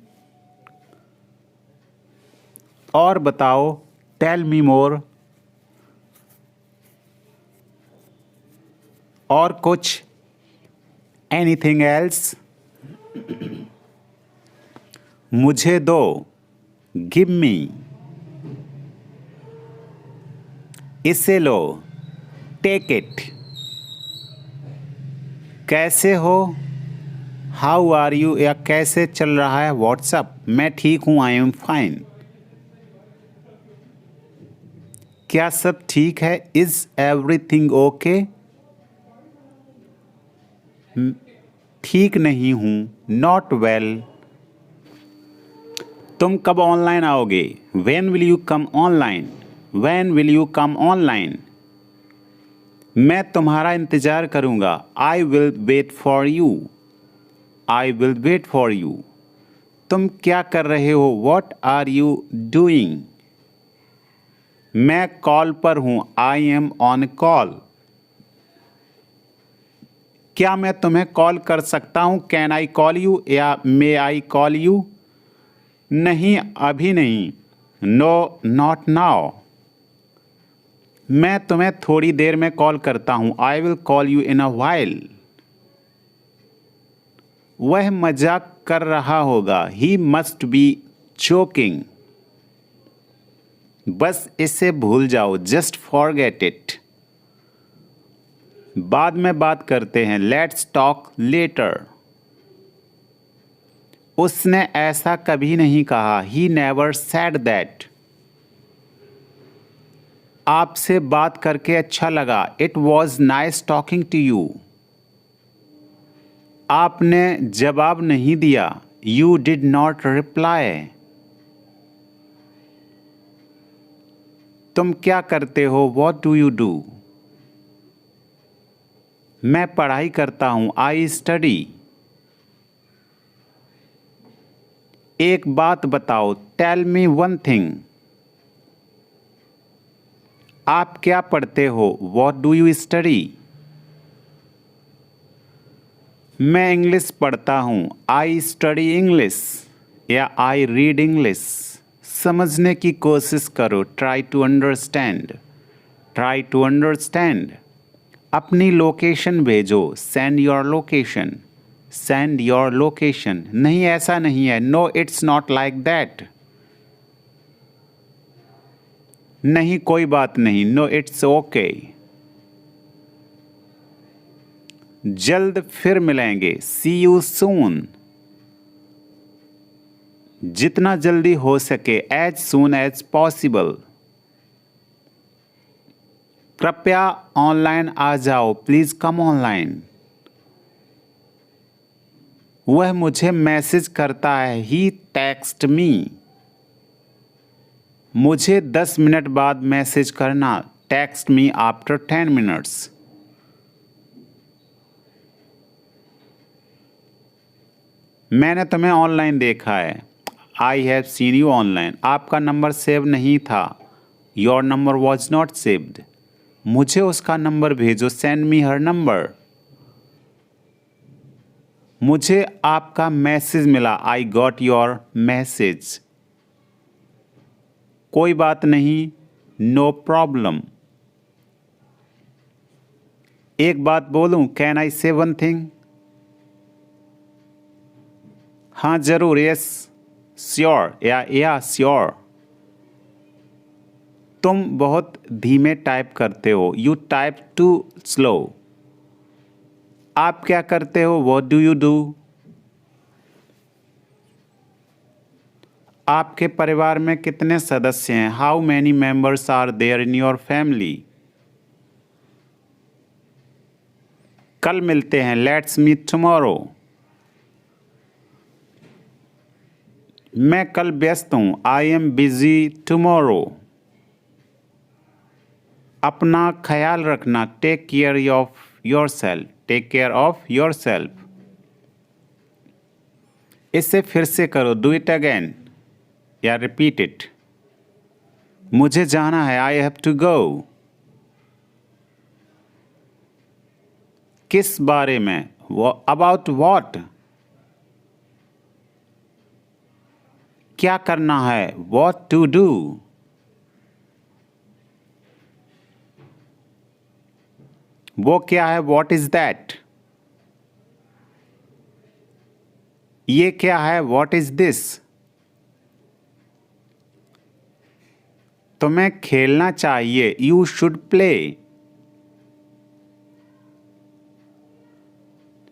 और बताओ। Tell me more. और कुछ? Anything else? मुझे दो। Give me. इसे लो। Take it. कैसे हो? How are you? या कैसे चल रहा है? व्हाट्सअप। मैं ठीक हूं। I am fine. क्या सब ठीक है? Is everything okay? ठीक नहीं हूं। Not well. तुम कब ऑनलाइन आओगे? When will you come online? When will you come online? मैं तुम्हारा इंतजार करूंगा। I will wait for you. I will wait for you. तुम क्या कर रहे हो? What are you doing? मैं कॉल पर हूं। I am on call. क्या मैं तुम्हें कॉल कर सकता हूं? Can I call you? या मे आई कॉल यू? नहीं, अभी नहीं। No, not now. मैं तुम्हें थोड़ी देर में कॉल करता हूं। I will call you in a while. वह मजाक कर रहा होगा। He must be joking. बस इसे भूल जाओ। Just forget it. बाद में बात करते हैं। Let's talk later. उसने ऐसा कभी नहीं कहा। He never said that. आपसे बात करके अच्छा लगा। It was nice talking to you. आपने जवाब नहीं दिया। You did not reply. तुम क्या करते हो? What do you do? मैं पढ़ाई करता हूं। I study. एक बात बताओ। Tell me one thing. आप क्या पढ़ते हो? What do you study? मैं इंग्लिश पढ़ता हूं। I study English. या आई रीड इंग्लिश। समझने की कोशिश करो। Try to understand. Try to understand. अपनी लोकेशन भेजो, send your location, send your location. नहीं, ऐसा नहीं है, no it's not like that. नहीं, कोई बात नहीं, नो इट्स ओके। जल्द फिर मिलेंगे, सी यू सून। जितना जल्दी हो सके, एज सून एज पॉसिबल। कृपया ऑनलाइन आ जाओ, प्लीज कम ऑनलाइन। वह मुझे मैसेज करता है, ही टेक्स्ट मी। मुझे 10 मिनट बाद मैसेज करना, टेक्स्ट मी आफ्टर 10 मिनट्स। मैंने तुम्हें ऑनलाइन देखा है, I have seen you online. आपका नंबर सेव नहीं था, your number was not saved. मुझे उसका नंबर भेजो, सेंड मी हर नंबर। मुझे आपका मैसेज मिला, आई गॉट योर मैसेज। कोई बात नहीं, नो प्रॉब्लम। एक बात बोलूं, कैन आई से वन थिंग? हाँ जरूर, यस श्योर, या श्योर। तुम बहुत धीमे टाइप करते हो, यू टाइप टू स्लो। आप क्या करते हो, व्हाट डू यू डू? आपके परिवार में कितने सदस्य हैं, how many members are there in your family? कल मिलते हैं, लेट्स मीट टुमारो। मैं कल व्यस्त हूं, आई एम बिजी टुमारो। अपना ख्याल रखना, take care of yourself, take care of yourself. इसे फिर से करो, डू इट अगेन या रिपीट इट। मुझे जाना है, आई हैव टू गो। किस बारे में, अबाउट वॉट? क्या करना है, वॉट टू डू? वो क्या है, वॉट इज दैट? ये क्या है, वॉट इज दिस? तुम्हें खेलना चाहिए, यू शुड प्ले।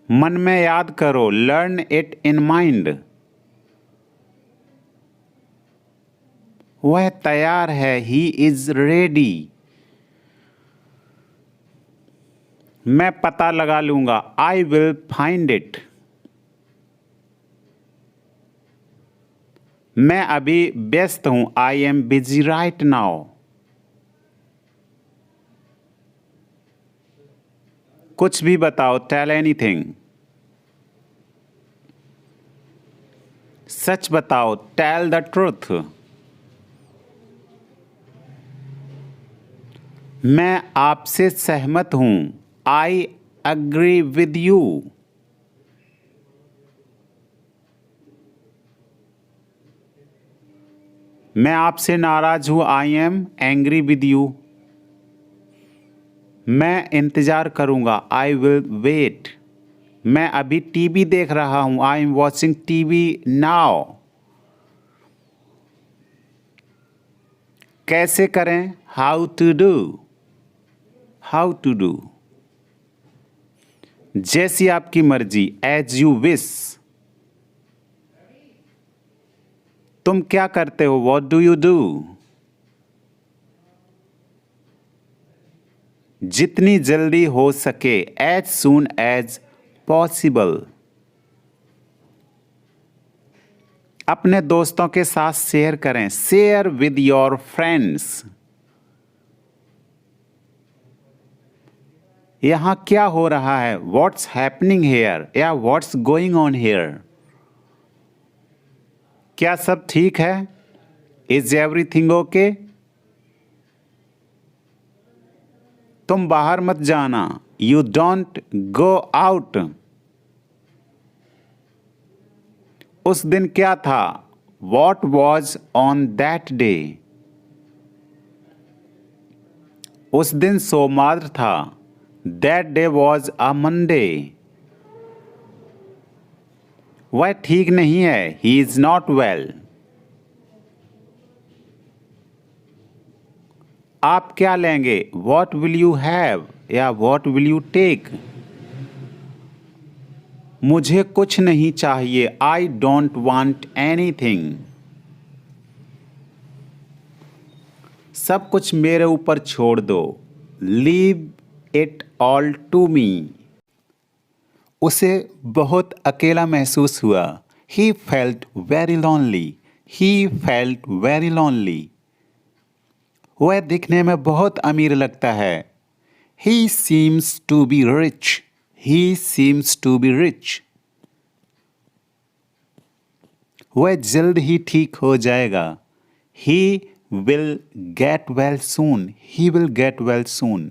मन में याद करो, लर्न इट इन माइंड। वह तैयार है, ही इज रेडी। मैं पता लगा लूंगा, आई विल फाइंड इट। मैं अभी व्यस्त हूं, I am busy right now. कुछ भी बताओ, टेल एनीथिंग। सच बताओ, टेल द ट्रूथ। मैं आपसे सहमत हूं, आई अग्री विद यू। मैं आपसे नाराज हूं, I am angry with you. मैं इंतजार करूंगा, आई विल वेट। मैं अभी टीवी देख रहा हूं, I am watching TV now. कैसे करें, how to do, how to do. जैसी आपकी मर्जी, एज यू विश। तुम क्या करते हो, व्हाट डू यू डू? जितनी जल्दी हो सके, एज सून एज पॉसिबल। अपने दोस्तों के साथ शेयर करें, शेयर विद योर फ्रेंड्स। यहां क्या हो रहा है, व्हाट्स हैपनिंग हेयर या व्हाट्स गोइंग ऑन हेयर? क्या सब ठीक है, इज एवरीथिंग ओके? तुम बाहर मत जाना, यू डोंट गो आउट। उस दिन क्या था, what was on that day? उस दिन सोमवार था, That day was a Monday. वह ठीक नहीं है. He is not well. आप क्या लेंगे? What will you have? या what will you take? मुझे कुछ नहीं चाहिए. I don't want anything. सब कुछ मेरे ऊपर छोड़ दो. Leave it all to me. उसे बहुत अकेला महसूस हुआ. He felt very lonely. He felt very lonely. वह दिखने में बहुत अमीर लगता है. He seems to be rich. He seems to be rich. वह जल्द ही ठीक हो जाएगा. He will get well soon. He will get well soon.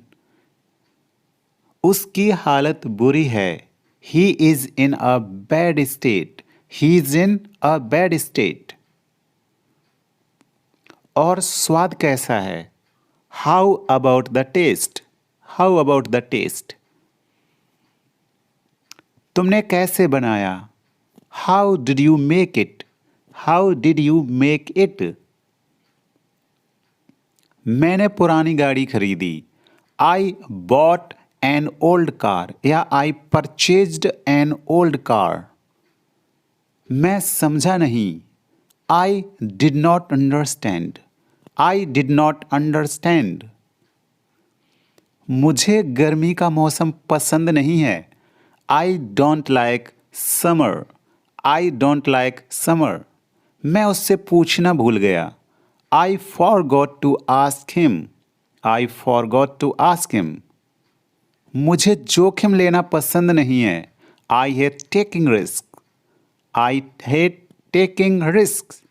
उसकी हालत बुरी है. He is in a bad state. He is in a bad state. और स्वाद कैसा है? How about the taste? How about the taste? तुमने कैसे बनाया? How did you make it? How did you make it? मैंने पुरानी गाड़ी खरीदी. I bought an old car. या I purchased an old car. मैं समझा नहीं. I did not understand. I did not understand. मुझे गर्मी का मौसम पसंद नहीं है. I don't like summer. I don't like summer. मैं उससे पूछना भूल गया. I forgot to ask him. I forgot to ask him. मुझे जोखिम लेना पसंद नहीं है. I hate taking risks. I hate taking risks.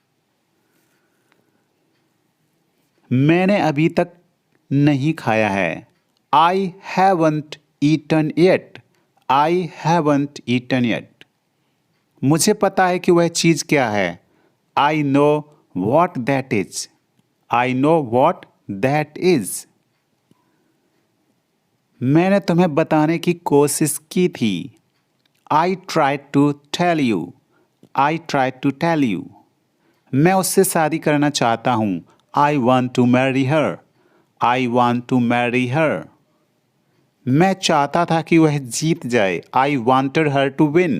मैंने अभी तक नहीं खाया है. I haven't eaten yet. I haven't eaten yet. मुझे पता है कि वह चीज़ क्या है. I know what that is. I know what that is. मैंने तुम्हें बताने की कोशिश की थी. I tried to tell you. I tried to tell you. मैं उससे शादी करना चाहता हूँ. I want to marry her. I want to marry her. मैं चाहता था कि वह जीत जाए. I wanted her to win.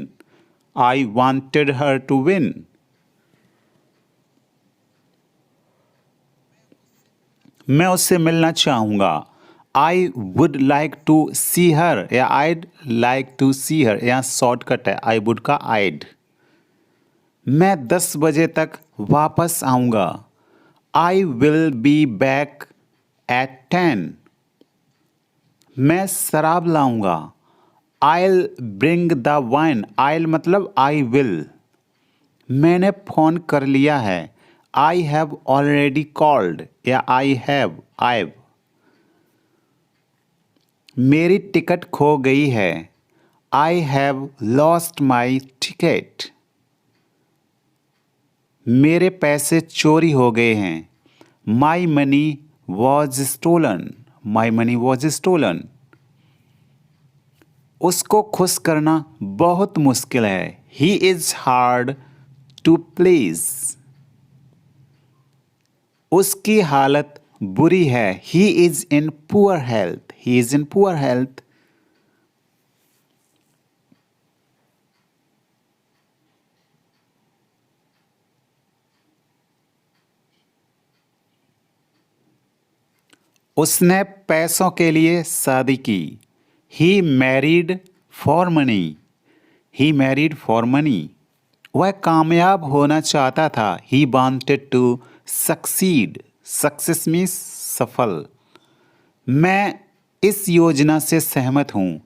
I wanted her to win. मैं उससे मिलना चाहूँगा. I would like to see her. या I'd like to see her. या शॉर्टकट है. I would का I'd. मैं 10 बजे तक वापस आऊँगा. I will be back at 10. मैं शराब लाऊँगा. I'll bring the wine. I'll मतलब I will. मैंने फ़ोन कर लिया है. I have already called. या I have. I've. मेरी टिकट खो गई है. I have lost my ticket. मेरे पैसे चोरी हो गए हैं. My money was stolen. My money was stolen. उसको खुश करना बहुत मुश्किल है. He is hard to please. उसकी हालत बुरी है. He is in poor health. He is in poor health. उसने पैसों के लिए शादी की. He married for money. He married for money. वह कामयाब होना चाहता था. He wanted to succeed. Success means सफल. मैं इस योजना से सहमत हूँ.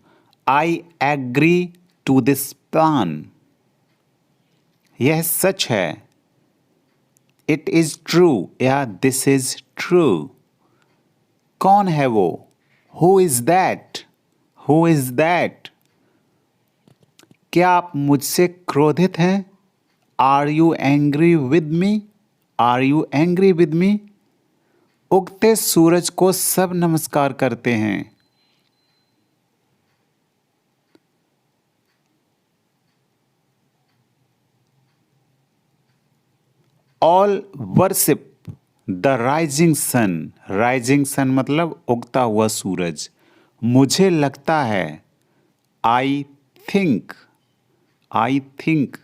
I agree to this plan. यह सच है. It is true. या this is true. कौन है वो? Who is that? Who is that? क्या आप मुझसे क्रोधित हैं? Are you angry with me? Are you angry with me? उगते सूरज को सब नमस्कार करते हैं. All worship the rising sun. Rising sun मतलब उगता हुआ सूरज। मुझे लगता है, आई थिंक। आई थिंक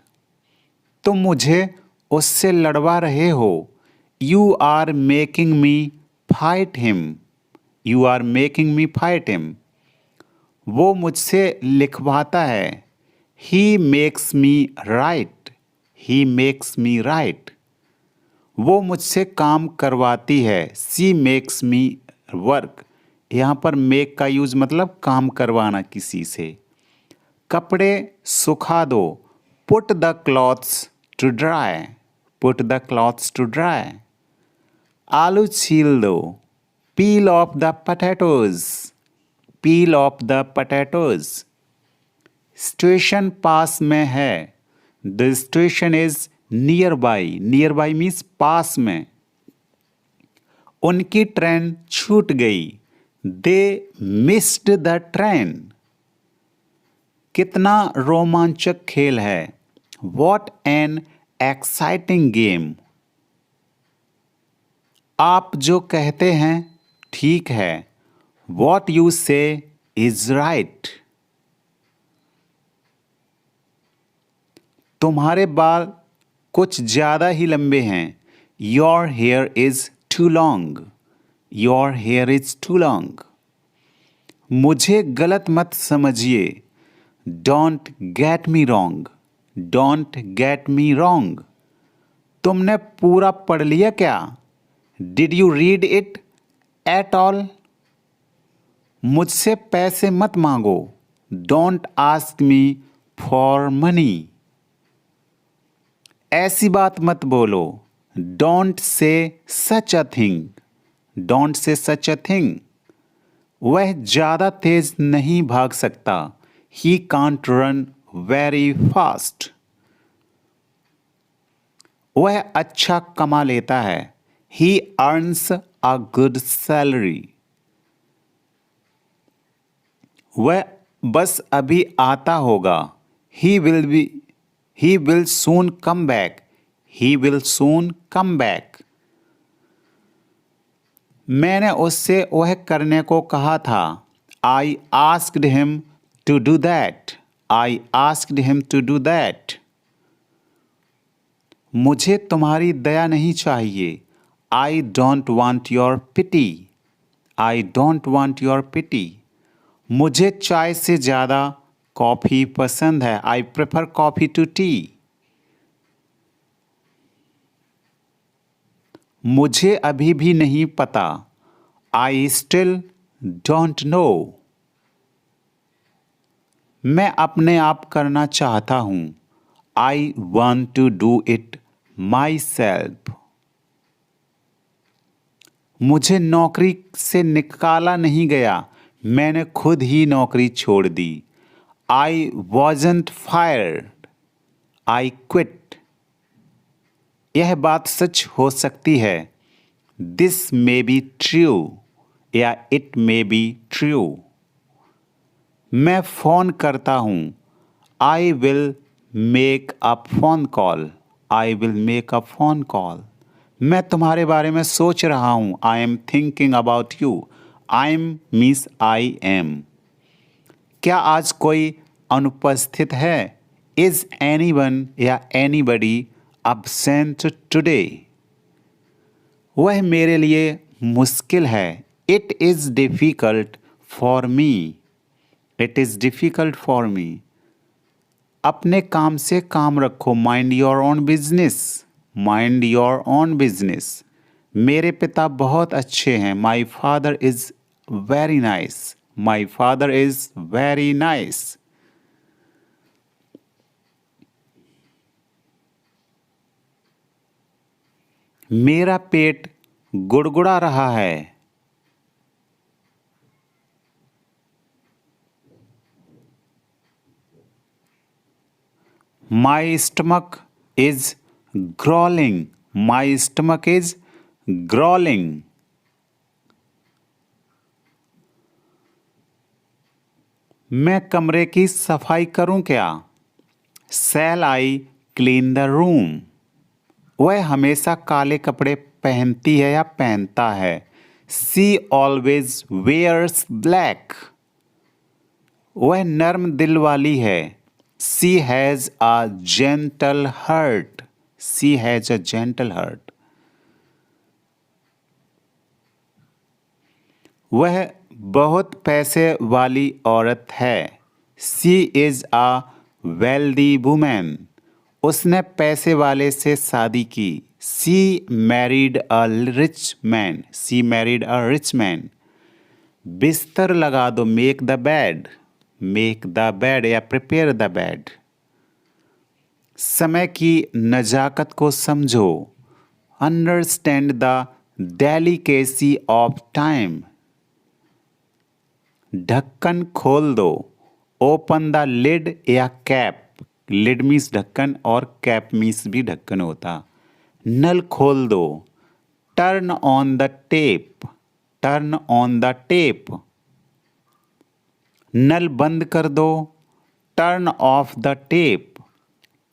तुम मुझे उससे लड़वा रहे हो। You are making me fight him. You are making me fight him. वो मुझसे लिखवाता है। He makes me write. He makes me write. वो मुझसे काम करवाती है। She makes me work. यहाँ पर मेक का यूज मतलब काम करवाना किसी से। कपड़े सुखा दो। Put the clothes to dry. Put the clothes to dry. आलू छील दो। Peel off the potatoes. Peel off the potatoes. Station पास में है। The station is near by. Near by means पास में। उनकी ट्रेन छूट गई। They missed the train. कितना रोमांचक खेल है। What an exciting game. आप जो कहते हैं ठीक है। What you say is right. तुम्हारे बाल कुछ ज्यादा ही लंबे हैं। Your hair is too long. Your hair is too long. मुझे गलत मत समझिए। Don't get me wrong. Don't get me wrong. तुमने पूरा पढ़ लिया क्या। Did you read it at all. मुझसे पैसे मत मांगो। Don't ask me for money. ऐसी बात मत बोलो। Don't say such a thing. Don't say such a thing. वह ज्यादा तेज नहीं भाग सकता। He can't run very fast. वह अच्छा कमा लेता है। He earns a good salary. वह बस अभी आता होगा। He will soon come back. He will soon come back. मैंने उससे वह करने को कहा था। I asked him to do that. I asked him to do that. मुझे तुम्हारी दया नहीं चाहिए। I don't want your pity. I don't want your pity. मुझे चाय से ज़्यादा कॉफ़ी पसंद है। I prefer coffee to tea. मुझे अभी भी नहीं पता। I still don't know. मैं अपने आप करना चाहता हूँ। I want to do it myself. मुझे नौकरी से निकाला नहीं गया। मैंने खुद ही नौकरी छोड़ दी। I wasn't fired. I quit. यह बात सच हो सकती है। दिस मे बी ट्रू या इट मे बी ट्रू। मैं फ़ोन करता हूँ। I will make a phone call. I will make a phone call. मैं तुम्हारे बारे में सोच रहा हूँ। I am thinking about you. I am means I am. क्या आज कोई अनुपस्थित है। इज एनीवन या एनीबडी absent टुडे। वह मेरे लिए मुश्किल है। It is difficult for me. It is difficult for me. अपने काम से काम रखो। Mind your own business. Mind your own business. मेरे पिता बहुत अच्छे हैं। My father is very nice. My father is very nice. मेरा पेट गुड़गुड़ा रहा है। My stomach is growling. My stomach is growling. मैं कमरे की सफाई करूं क्या। Shall I clean the room. वह हमेशा काले कपड़े पहनती है या पहनता है। She always wears black. वह नर्म दिल वाली है। She has a gentle heart. She has a gentle heart. वह बहुत पैसे वाली औरत है। She is a wealthy women. उसने पैसे वाले से शादी की। She married a rich man. She married a rich man. बिस्तर लगा दो, make the bed. Make the bed या प्रिपेयर द बेड। समय की नजाकत को समझो। Understand the delicacy of time. ढक्कन खोल दो। ओपन द लिड या कैप। लिड मीन्स ढक्कन और कैप मीन्स भी ढक्कन होता। नल खोल दो। Turn on the tap. Turn on the tap. नल बंद कर दो। Turn off the tap.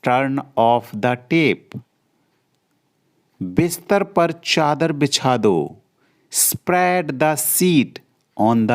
Turn off the tap. बिस्तर पर चादर बिछा दो। Spread the sheet on the